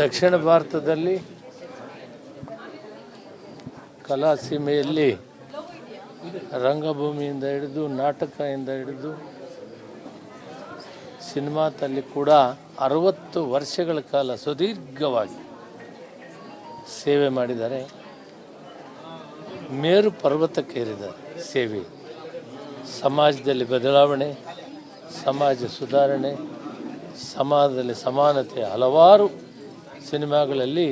ದಕ್ಷಿಣ ಭಾರತದಲ್ಲಿ ಕಲಾ ಸೀಮೆಯಲ್ಲಿ ರಂಗಭೂಮಿಯಿಂದ ಹಿಡಿದು ನಾಟಕದಿಂದ ಹಿಡಿದು ಸಿನಿಮಾದಲ್ಲಿ ಕೂಡ 60 ವರ್ಷಗಳ ಕಾಲ ಸುದೀರ್ಘವಾಗಿ ಸೇವೆ ಮಾಡಿದ್ದಾರೆ. ಮೇರು ಪರ್ವತಕ್ಕೇರಿದ್ದಾರೆ ಸೇವೆ. ಸಮಾಜದಲ್ಲಿ ಬದಲಾವಣೆ, ಸಮಾಜ ಸುಧಾರಣೆ, ಸಮಾಜದಲ್ಲಿ ಸಮಾನತೆ, ಹಲವಾರು ಸಿನಿಮಾಗಳಲ್ಲಿ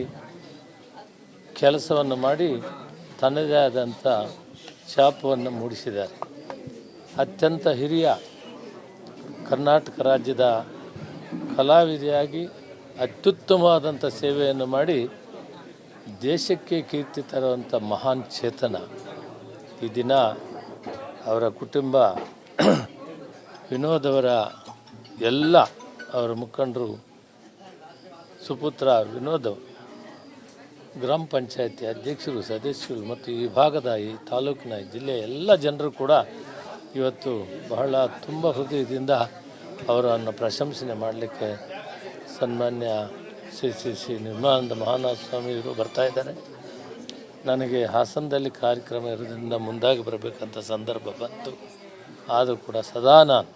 ಕೆಲಸವನ್ನು ಮಾಡಿ ತನ್ನದೇ ಆದಂಥ ಛಾಪವನ್ನು ಮೂಡಿಸಿದ್ದಾರೆ. ಅತ್ಯಂತ ಹಿರಿಯ ಕರ್ನಾಟಕ ರಾಜ್ಯದ ಕಲಾವಿದೆಯಾಗಿ ಅತ್ಯುತ್ತಮವಾದಂಥ ಸೇವೆಯನ್ನು ಮಾಡಿ ದೇಶಕ್ಕೆ ಕೀರ್ತಿ ತರುವಂಥ ಮಹಾನ್ ಚೇತನ. ಈ ದಿನ ಅವರ ಕುಟುಂಬ, ವಿನೋದ್ ಅವರ ಎಲ್ಲ ಅವರ ಮುಖಂಡರು, ಸುಪುತ್ರ ವಿನೋದ್, ಗ್ರಾಮ ಪಂಚಾಯತಿ ಅಧ್ಯಕ್ಷರು, ಸದಸ್ಯರು ಮತ್ತು ಈ ಭಾಗದ, ಈ ತಾಲೂಕಿನ, ಜಿಲ್ಲೆಯ ಎಲ್ಲ ಜನರು ಕೂಡ ಇವತ್ತು ಬಹಳ ತುಂಬ ಹೃದಯದಿಂದ ಅವರನ್ನು ಪ್ರಶಂಸನೆ ಮಾಡಲಿಕ್ಕೆ ಸನ್ಮಾನ್ಯ ಶ್ರೀ ನಿರ್ಮಲಾನಂದ ಮಹಾನಾಥ ಸ್ವಾಮಿಯವರು ಬರ್ತಾ ಇದ್ದಾರೆ. ನನಗೆ ಹಾಸನದಲ್ಲಿ ಕಾರ್ಯಕ್ರಮ ಇರೋದ್ರಿಂದ ಮುಂದಾಗಿ ಬರಬೇಕಂತ ಸಂದರ್ಭ ಬಂತು. ಆದರೂ ಕೂಡ ಸದಾ ನಾನು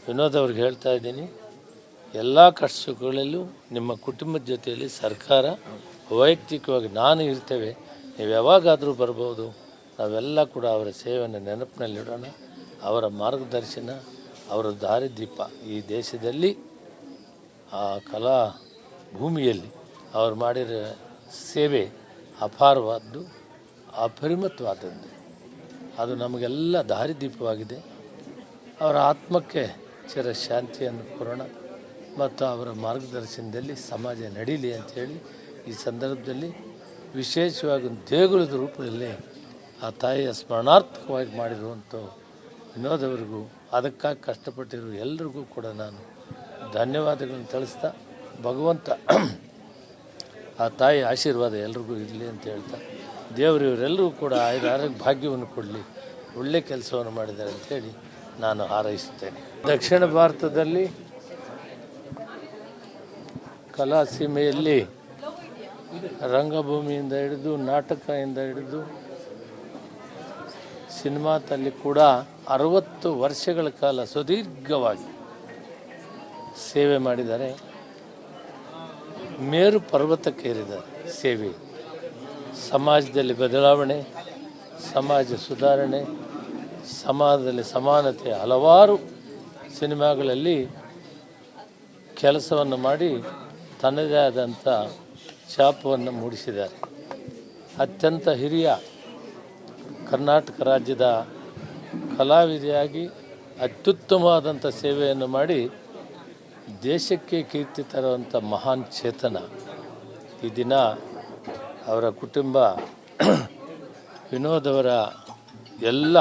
ವಿನೋದ್ ಅವ್ರಿಗೆ ಹೇಳ್ತಾ ಇದ್ದೀನಿ, ಎಲ್ಲ ಕಷ್ಟಗಳಲ್ಲೂ ನಿಮ್ಮ ಕುಟುಂಬದ ಜೊತೆಯಲ್ಲಿ ಸರ್ಕಾರ, ವೈಯಕ್ತಿಕವಾಗಿ ನಾನು ಇರ್ತೇವೆ. ನೀವು ಯಾವಾಗಾದರೂ ಬರ್ಬೋದು. ನಾವೆಲ್ಲ ಕೂಡ ಅವರ ಸೇವೆಯನ್ನು ನೆನಪಿನಲ್ಲಿಡೋಣ. ಅವರ ಮಾರ್ಗದರ್ಶನ, ಅವರ ದಾರಿದೀಪ ಈ ದೇಶದಲ್ಲಿ, ಆ ಕಲಾ ಭೂಮಿಯಲ್ಲಿ ಅವರು ಮಾಡಿರೋ ಸೇವೆ ಅಪಾರವಾದ್ದು, ಅಪರಿಮಿತವಾದದ್ದು. ಅದು ನಮಗೆಲ್ಲ ದಾರಿದೀಪವಾಗಿದೆ. ಅವರ ಆತ್ಮಕ್ಕೆ ಚಿರ ಶಾಂತಿಯನ್ನು ಕೋರೋಣ ಮತ್ತು ಅವರ ಮಾರ್ಗದರ್ಶನದಲ್ಲಿ ಸಮಾಜ ನಡೀಲಿ ಅಂಥೇಳಿ ಈ ಸಂದರ್ಭದಲ್ಲಿ ವಿಶೇಷವಾಗಿ ದೇಗುಲದ ರೂಪದಲ್ಲಿ ಆ ತಾಯಿಯ ಸ್ಮರಣಾರ್ಥಕವಾಗಿ ಮಾಡಿರುವಂಥ ವಿನೋದ್ ಅವರಿಗೂ, ಅದಕ್ಕಾಗಿ ಕಷ್ಟಪಟ್ಟಿರೋ ಎಲ್ಲರಿಗೂ ಕೂಡ ನಾನು ಧನ್ಯವಾದಗಳನ್ನು ತಿಳಿಸ್ತಾ, ಭಗವಂತ ಆ ತಾಯಿ ಆಶೀರ್ವಾದ ಎಲ್ರಿಗೂ ಇರಲಿ ಅಂತ ಹೇಳ್ತಾ, ದೇವರು ಇವರೆಲ್ಲರೂ ಕೂಡ ಆರೋಗ್ಯ ಭಾಗ್ಯವನ್ನು ಕೊಡಲಿ, ಒಳ್ಳೆಯ ಕೆಲಸವನ್ನು ಮಾಡಿದ್ದಾರೆ ಅಂಥೇಳಿ ನಾನು ಹಾರೈಸುತ್ತೇನೆ. ದಕ್ಷಿಣ ಭಾರತದಲ್ಲಿ ಕಲಾ ಸೀಮೆಯಲ್ಲಿ ರಂಗಭೂಮಿಯಿಂದ ಹಿಡಿದು ನಾಟಕದಿಂದ ಹಿಡಿದು ಸಿನಿಮಾದಲ್ಲಿ ಕೂಡ 60 ವರ್ಷಗಳ ಕಾಲ ಸುದೀರ್ಘವಾಗಿ ಸೇವೆ ಮಾಡಿದ್ದಾರೆ. ಮೇರು ಪರ್ವತಕ್ಕೇರಿದ್ದಾರೆ ಸೇವೆ. ಸಮಾಜದಲ್ಲಿ ಬದಲಾವಣೆ, ಸಮಾಜ ಸುಧಾರಣೆ, ಸಮಾಜದಲ್ಲಿ ಸಮಾನತೆ, ಹಲವಾರು ಸಿನಿಮಾಗಳಲ್ಲಿ ಕೆಲಸವನ್ನು ಮಾಡಿ ತನ್ನದೇ ಆದಂಥ ಛಾಪವನ್ನು ಮೂಡಿಸಿದ್ದಾರೆ. ಅತ್ಯಂತ ಹಿರಿಯ ಕರ್ನಾಟಕ ರಾಜ್ಯದ ಕಲಾವಿದೆಯಾಗಿ ಅತ್ಯುತ್ತಮವಾದಂಥ ಸೇವೆಯನ್ನು ಮಾಡಿ ದೇಶಕ್ಕೆ ಕೀರ್ತಿ ತರುವಂಥ ಮಹಾನ್ ಚೇತನ. ಈ ದಿನ ಅವರ ಕುಟುಂಬ, ವಿನೋದ್ ಅವರ ಎಲ್ಲ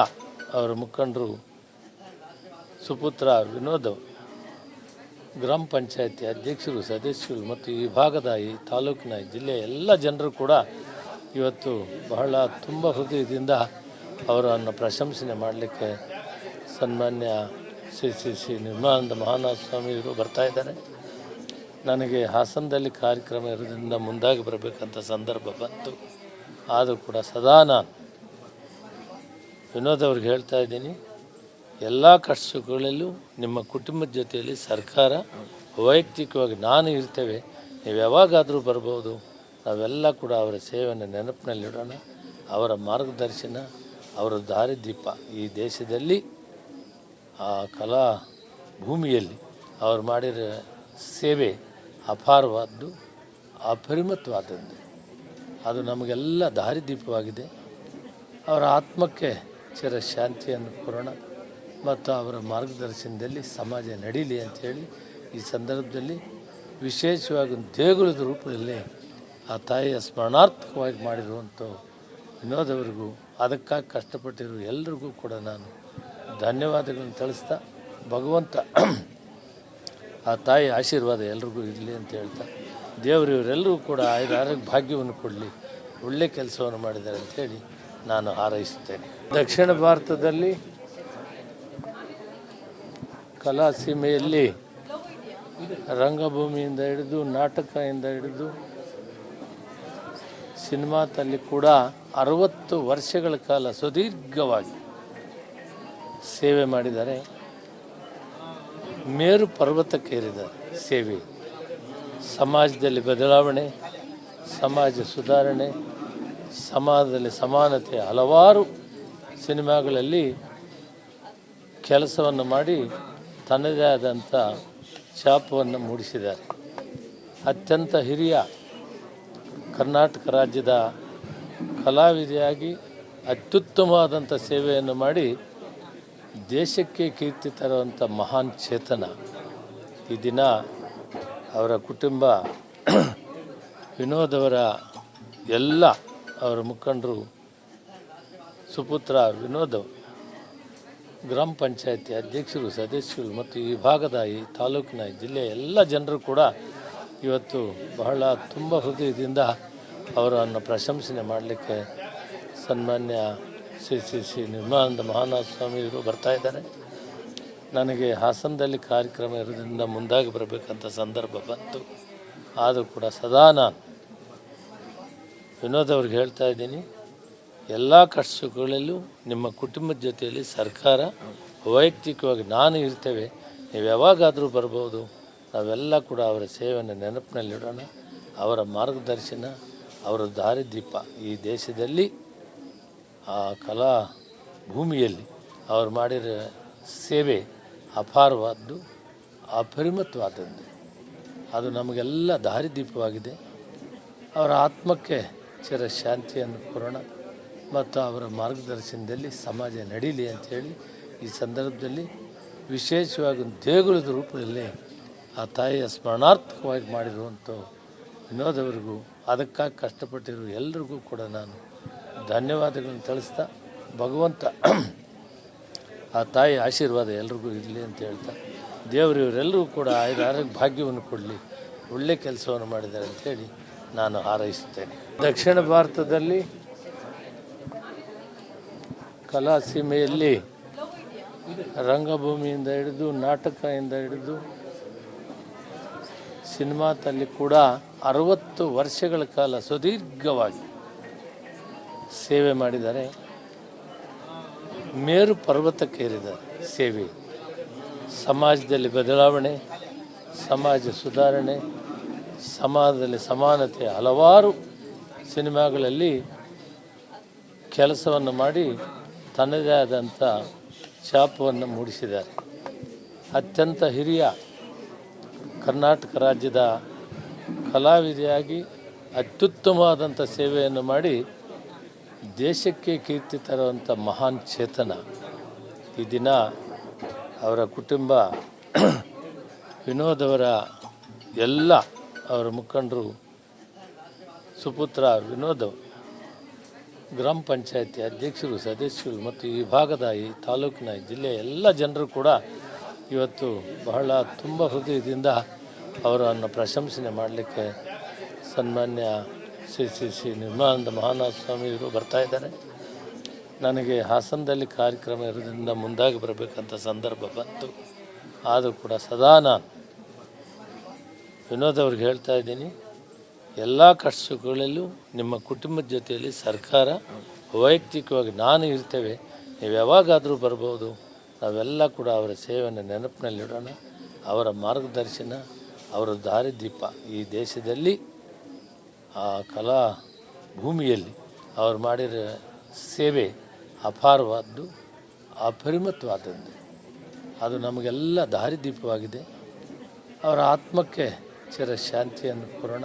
ಅವರ ಮುಖಂಡರು, ಸುಪುತ್ರ ವಿನೋದ್, ಗ್ರಾಮ ಪಂಚಾಯತಿ ಅಧ್ಯಕ್ಷರು, ಸದಸ್ಯರು ಮತ್ತು ಈ ಭಾಗದ, ಈ ತಾಲೂಕಿನ, ಜಿಲ್ಲೆಯ ಎಲ್ಲ ಜನರು ಕೂಡ ಇವತ್ತು ಬಹಳ ತುಂಬ ಹೃದಯದಿಂದ ಅವರನ್ನು ಪ್ರಶಂಸನೆ ಮಾಡಲಿಕ್ಕೆ ಸನ್ಮಾನ್ಯ ಶ್ರೀ ನಿರ್ಮಲಾನಂದ ಮಹಾನಾಥ ಸ್ವಾಮಿಯವರು ಬರ್ತಾ ಇದ್ದಾರೆ. ನನಗೆ ಹಾಸನದಲ್ಲಿ ಕಾರ್ಯಕ್ರಮ ಇರೋದ್ರಿಂದ ಮುಂದಾಗಿ ಬರಬೇಕಂತ ಸಂದರ್ಭ ಬಂತು. ಆದರೂ ಕೂಡ ಸದಾ ನಾನು ವಿನೋದ್ ಅವ್ರಿಗೆ ಹೇಳ್ತಾ ಇದ್ದೀನಿ, ಎಲ್ಲ ಕಷ್ಟಗಳಲ್ಲೂ ನಿಮ್ಮ ಕುಟುಂಬದ ಜೊತೆಯಲ್ಲಿ ಸರ್ಕಾರ, ವೈಯಕ್ತಿಕವಾಗಿ ನಾನು ಇರ್ತೇವೆ. ನೀವು ಯಾವಾಗಾದರೂ ಬರ್ಬೋದು. ನಾವೆಲ್ಲ ಕೂಡ ಅವರ ಸೇವೆಯನ್ನು ನೆನಪಿನಲ್ಲಿಡೋಣ. ಅವರ ಮಾರ್ಗದರ್ಶನ, ಅವರ ದಾರಿದೀಪ ಈ ದೇಶದಲ್ಲಿ, ಆ ಕಲಾ ಭೂಮಿಯಲ್ಲಿ ಅವರು ಮಾಡಿರೋ ಸೇವೆ ಅಪಾರವಾದ್ದು, ಅಪರಿಮಿತವಾದದ್ದು. ಅದು ನಮಗೆಲ್ಲ ದಾರಿದೀಪವಾಗಿದೆ. ಅವರ ಆತ್ಮಕ್ಕೆ ಚಿರ ಶಾಂತಿಯನ್ನು ಕೋರೋಣ ಮತ್ತು ಅವರ ಮಾರ್ಗದರ್ಶನದಲ್ಲಿ ಸಮಾಜ ನಡೀಲಿ ಅಂಥೇಳಿ ಈ ಸಂದರ್ಭದಲ್ಲಿ ವಿಶೇಷವಾಗಿ ದೇಗುಲದ ರೂಪದಲ್ಲಿ ಆ ತಾಯಿಯ ಸ್ಮರಣಾರ್ಥಕವಾಗಿ ಮಾಡಿರುವಂಥ ವಿನೋದ್ ಅವರಿಗೂ, ಅದಕ್ಕಾಗಿ ಕಷ್ಟಪಟ್ಟಿರೋ ಎಲ್ಲರಿಗೂ ಕೂಡ ನಾನು ಧನ್ಯವಾದಗಳನ್ನು ತಿಳಿಸ್ತಾ, ಭಗವಂತ ಆ ತಾಯಿ ಆಶೀರ್ವಾದ ಎಲ್ರಿಗೂ ಇರಲಿ ಅಂತ ಹೇಳ್ತಾ, ದೇವರು ಇವರೆಲ್ಲರೂ ಕೂಡ ಆರೋಗ್ಯ ಭಾಗ್ಯವನ್ನು ಕೊಡಲಿ, ಒಳ್ಳೆಯ ಕೆಲಸವನ್ನು ಮಾಡಿದ್ದಾರೆ ಅಂಥೇಳಿ ನಾನು ಹಾರೈಸುತ್ತೇನೆ. ದಕ್ಷಿಣ ಭಾರತದಲ್ಲಿ ಕಲಾ ಸೀಮೆಯಲ್ಲಿ ರಂಗಭೂಮಿಯಿಂದ ಹಿಡಿದು ನಾಟಕದಿಂದ ಹಿಡಿದು ಸಿನಿಮಾದಲ್ಲಿ ಕೂಡ 60 ವರ್ಷಗಳ ಕಾಲ ಸುದೀರ್ಘವಾಗಿ ಸೇವೆ ಮಾಡಿದ್ದಾರೆ. ಮೇರು ಪರ್ವತಕ್ಕೇರಿದ್ದಾರೆ ಸೇವೆ. ಸಮಾಜದಲ್ಲಿ ಬದಲಾವಣೆ, ಸಮಾಜ ಸುಧಾರಣೆ, ಸಮಾಜದಲ್ಲಿ ಸಮಾನತೆ, ಹಲವಾರು ಸಿನಿಮಾಗಳಲ್ಲಿ ಕೆಲಸವನ್ನು ಮಾಡಿ ತನ್ನದೇ ಆದಂಥ ಛಾಪವನ್ನು ಮೂಡಿಸಿದ್ದಾರೆ. ಅತ್ಯಂತ ಹಿರಿಯ ಕರ್ನಾಟಕ ರಾಜ್ಯದ ಕಲಾವಿದೆಯಾಗಿ ಅತ್ಯುತ್ತಮವಾದಂಥ ಸೇವೆಯನ್ನು ಮಾಡಿ ದೇಶಕ್ಕೆ ಕೀರ್ತಿ ತರುವಂಥ ಮಹಾನ್ ಚೇತನ. ಈ ದಿನ ಅವರ ಕುಟುಂಬ ವಿನೋದ್ ಅವರ ಎಲ್ಲ ಅವರ ಮುಖಂಡರು ಸುಪುತ್ರ ವಿನೋದ್ ಗ್ರಾಮ ಪಂಚಾಯತಿ ಅಧ್ಯಕ್ಷರು, ಸದಸ್ಯರು ಮತ್ತು ಈ ಭಾಗದ, ಈ ತಾಲೂಕಿನ, ಜಿಲ್ಲೆಯ ಎಲ್ಲ ಜನರು ಕೂಡ ಇವತ್ತು ಬಹಳ ತುಂಬ ಹೃದಯದಿಂದ ಅವರನ್ನು ಪ್ರಶಂಸನೆ ಮಾಡಲಿಕ್ಕೆ ಸನ್ಮಾನ್ಯ ಶ್ರೀ ನಿರ್ಮಲಾನಂದ ಮಹಾನಾಥ ಸ್ವಾಮಿಯವರು ಬರ್ತಾ ಇದ್ದಾರೆ. ನನಗೆ ಹಾಸನದಲ್ಲಿ ಕಾರ್ಯಕ್ರಮ ಇರೋದ್ರಿಂದ ಮುಂದಾಗಿ ಬರಬೇಕಂತ ಸಂದರ್ಭ ಬಂತು. ಆದರೂ ಕೂಡ ಸದಾ ನಾನು ವಿನೋದ್ ಅವ್ರಿಗೆ ಹೇಳ್ತಾ ಇದ್ದೀನಿ, ಎಲ್ಲ ಕಷ್ಟಗಳಲ್ಲೂ ನಿಮ್ಮ ಕುಟುಂಬದ ಜೊತೆಯಲ್ಲಿ ಸರ್ಕಾರ ವೈಯಕ್ತಿಕವಾಗಿ ನಾನು ಇರ್ತೇವೆ, ನೀವು ಯಾವಾಗಾದರೂ ಬರ್ಬೋದು. ನಾವೆಲ್ಲ ಕೂಡ ಅವರ ಸೇವೆಯನ್ನು ನೆನಪಿನಲ್ಲಿಡೋಣ. ಅವರ ಮಾರ್ಗದರ್ಶನ, ಅವರ ದಾರಿದೀಪ ಈ ದೇಶದಲ್ಲಿ, ಆ ಕಲಾ ಭೂಮಿಯಲ್ಲಿ ಅವರು ಮಾಡಿರೋ ಸೇವೆ ಅಪಾರವಾದ್ದು, ಅಪರಿಮಿತವಾದದ್ದು. ಅದು ನಮಗೆಲ್ಲ ದಾರಿದೀಪವಾಗಿದೆ. ಅವರ ಆತ್ಮಕ್ಕೆ ಚಿರಶಾಂತಿಯನ್ನು ಕೊರೋಣ ಮತ್ತು ಅವರ ಮಾರ್ಗದರ್ಶನದಲ್ಲಿ ಸಮಾಜ ನಡೀಲಿ ಅಂಥೇಳಿ ಈ ಸಂದರ್ಭದಲ್ಲಿ ವಿಶೇಷವಾಗಿ ದೇಗುಲದ ರೂಪದಲ್ಲಿ ಆ ತಾಯಿಯ ಸ್ಮರಣಾರ್ಥಕವಾಗಿ ಮಾಡಿರುವಂಥ ವಿನೋದ್ ಅವರಿಗೂ ಅದಕ್ಕಾಗಿ ಕಷ್ಟಪಟ್ಟಿರೋ ಎಲ್ರಿಗೂ ಕೂಡ ನಾನು ಧನ್ಯವಾದಗಳನ್ನು ತಿಳಿಸ್ತಾ, ಭಗವಂತ ಆ ತಾಯಿ ಆಶೀರ್ವಾದ ಎಲ್ರಿಗೂ ಇರಲಿ ಅಂತ ಹೇಳ್ತಾ, ದೇವರು ಇವರೆಲ್ಲರೂ ಕೂಡ ಆರೋಗ್ಯ ಭಾಗ್ಯವನ್ನು ಕೊಡಲಿ, ಒಳ್ಳೆಯ ಕೆಲಸವನ್ನು ಮಾಡಿದ್ದಾರೆ ಅಂಥೇಳಿ ನಾನು ಹಾರೈಸುತ್ತೇನೆ. ದಕ್ಷಿಣ ಭಾರತದಲ್ಲಿ ಕಲಾ ಸೀಮೆಯಲ್ಲಿ ರಂಗಭೂಮಿಯಿಂದ ಹಿಡಿದು ನಾಟಕದಿಂದ ಹಿಡಿದು ಸಿನಿಮಾದಲ್ಲಿ ಕೂಡ 60 ವರ್ಷಗಳ ಕಾಲ ಸುದೀರ್ಘವಾಗಿ ಸೇವೆ ಮಾಡಿದ್ದಾರೆ. ಮೇರು ಪರ್ವತಕ್ಕೇರಿದ್ದಾರೆ ಸೇವೆ. ಸಮಾಜದಲ್ಲಿ ಬದಲಾವಣೆ, ಸಮಾಜ ಸುಧಾರಣೆ, ಸಮಾಜದಲ್ಲಿ ಸಮಾನತೆ, ಹಲವಾರು ಸಿನಿಮಾಗಳಲ್ಲಿ ಕೆಲಸವನ್ನು ಮಾಡಿ ತನ್ನದೇ ಆದಂಥ ಛಾಪವನ್ನು ಮೂಡಿಸಿದ್ದಾರೆ. ಅತ್ಯಂತ ಹಿರಿಯ ಕರ್ನಾಟಕ ರಾಜ್ಯದ ಕಲಾವಿದೆಯಾಗಿ ಅತ್ಯುತ್ತಮವಾದಂಥ ಸೇವೆಯನ್ನು ಮಾಡಿ ದೇಶಕ್ಕೆ ಕೀರ್ತಿ ತರುವಂಥ ಮಹಾನ್ ಚೇತನ. ಈ ದಿನ ಅವರ ಕುಟುಂಬ ವಿನೋದ್ ಅವರ ಎಲ್ಲ ಅವರ ಮುಖಂಡರು ಸುಪುತ್ರ ವಿನೋದ್ ಗ್ರಾಮ ಪಂಚಾಯತಿ ಅಧ್ಯಕ್ಷರು, ಸದಸ್ಯರು ಮತ್ತು ಈ ಭಾಗದ, ಈ ತಾಲೂಕಿನ, ಜಿಲ್ಲೆಯ ಎಲ್ಲ ಜನರು ಕೂಡ ಇವತ್ತು ಬಹಳ ತುಂಬ ಹೃದಯದಿಂದ ಅವರನ್ನು ಪ್ರಶಂಸನೆ ಮಾಡಲಿಕ್ಕೆ ಸನ್ಮಾನ್ಯ ಶ್ರೀ ನಿರ್ಮಲಾನಂದ ಮಹಾನಾಥ ಸ್ವಾಮಿಯವರು ಬರ್ತಾ ಇದ್ದಾರೆ. ನನಗೆ ಹಾಸನದಲ್ಲಿ ಕಾರ್ಯಕ್ರಮ ಇರೋದ್ರಿಂದ ಮುಂದಾಗಿ ಬರಬೇಕಂತ ಸಂದರ್ಭ ಬಂತು. ಆದರೂ ಕೂಡ ಸದಾ ನಾನು ವಿನೋದ್ ಅವ್ರಿಗೆ ಹೇಳ್ತಾ ಇದ್ದೀನಿ, ಎಲ್ಲ ಕಷ್ಟಗಳಲ್ಲೂ ನಿಮ್ಮ ಕುಟುಂಬದ ಜೊತೆಯಲ್ಲಿ ಸರ್ಕಾರ ವೈಯಕ್ತಿಕವಾಗಿ ನಾನು ಇರ್ತೇವೆ, ನೀವು ಯಾವಾಗಾದರೂ ಬರ್ಬೋದು. ನಾವೆಲ್ಲ ಕೂಡ ಅವರ ಸೇವೆಯನ್ನು ನೆನಪಿನಲ್ಲಿಡೋಣ. ಅವರ ಮಾರ್ಗದರ್ಶನ, ಅವರ ದಾರಿದೀಪ ಈ ದೇಶದಲ್ಲಿ, ಆ ಕಲಾ ಭೂಮಿಯಲ್ಲಿ ಅವರು ಮಾಡಿರೋ ಸೇವೆ ಅಪಾರವಾದ್ದು, ಅಪರಿಮಿತವಾದದ್ದು. ಅದು ನಮಗೆಲ್ಲ ದಾರಿದೀಪವಾಗಿದೆ. ಅವರ ಆತ್ಮಕ್ಕೆ ಚಿರಶಾಂತಿಯನ್ನು ಕೊರೋಣ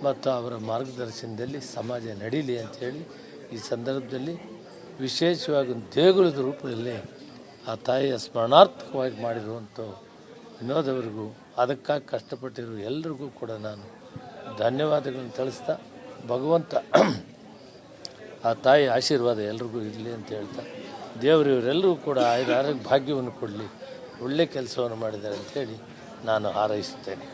ಮತ್ತು ಅವರ ಮಾರ್ಗದರ್ಶನದಲ್ಲಿ ಸಮಾಜ ನಡೀಲಿ ಅಂಥೇಳಿ ಈ ಸಂದರ್ಭದಲ್ಲಿ ವಿಶೇಷವಾಗಿ ದೇಗುಲದ ರೂಪದಲ್ಲಿ ಆ ತಾಯಿಯ ಸ್ಮರಣಾರ್ಥಕವಾಗಿ ಮಾಡಿರುವಂಥ ವಿನೋದ್ ಅವರಿಗೂ ಅದಕ್ಕಾಗಿ ಕಷ್ಟಪಟ್ಟಿರೋ ಎಲ್ರಿಗೂ ಕೂಡ ನಾನು ಧನ್ಯವಾದಗಳನ್ನು ತಿಳಿಸ್ತಾ, ಭಗವಂತ ಆ ತಾಯಿ ಆಶೀರ್ವಾದ ಎಲ್ರಿಗೂ ಇರಲಿ ಅಂತ ಹೇಳ್ತಾ, ದೇವರು ಇವರೆಲ್ಲರೂ ಕೂಡ ಆರೋಗ್ಯ ಭಾಗ್ಯವನ್ನು ಕೊಡಲಿ, ಒಳ್ಳೆಯ ಕೆಲಸವನ್ನು ಮಾಡಿದ್ದಾರೆ ಅಂಥೇಳಿ ನಾನು ಹಾರೈಸುತ್ತೇನೆ.